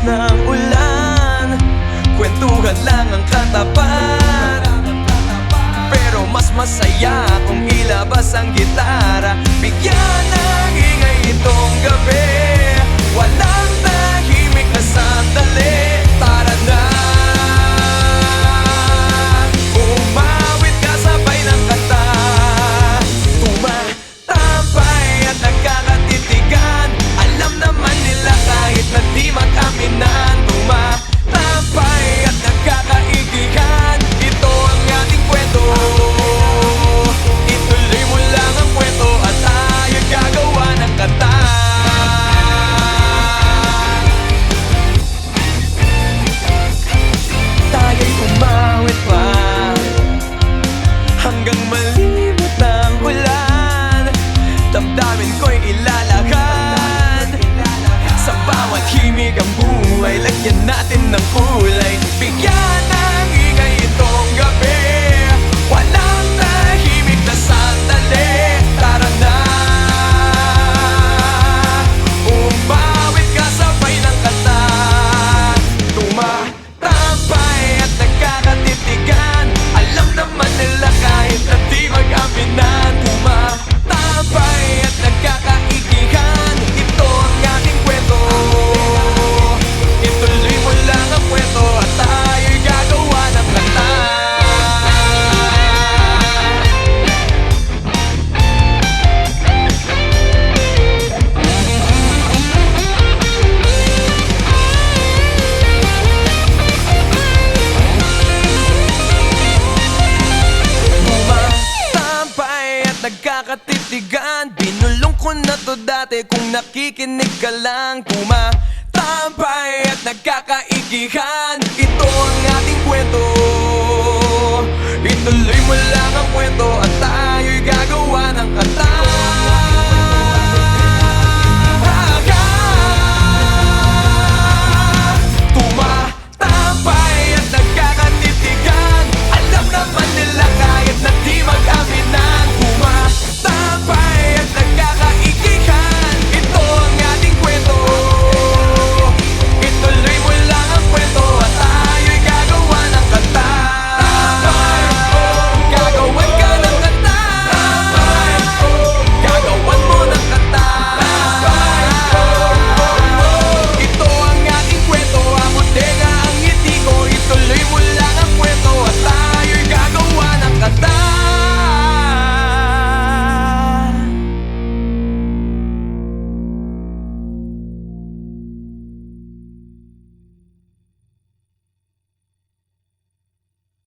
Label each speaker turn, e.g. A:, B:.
A: ng ulan, kwentuhan lang ang katapat. Pero mas masaya kung ilabas ang gitara. Bigyan ng ingay itong gabi, walang tahimik na sandali. Tara na, umawit ka sabay ng kanta. Tumatambay at nagkakatitigan, alam naman nila kahit na di mag-aminan. Tumatambay at nagkakaigihan, ito ang ating kwento. Ituloy mo lang ang kwento at tayo'y gagawa ng kanta. Tayo'y umawit pa hanggang malimot ang ulan. Damdamin ko'y ilalakad, sa bawat himig ang buhay, lagyan natin ng kulay. Bigyan ng ingay itong gabi, walang tahimik na sandali. Tara na, umawit ka sabay ng kanta. Tumatambay at nagkakatitigan, alam naman nila kahit na di mag-aminan. Tumatambay at nagkakaigihan, ito ang ating kwento. Ituloy mo lang ang kwento at tayo'y gagawa ng kanta. Tumatambay at nagkakatitigan, binulong ko na to dati kung nakikinig ka lang. Tumatambay at nagkakaigihan, ito ang ating kwento. Ituloy mo lang ang kwento at tayo'y gagawa ng kanta.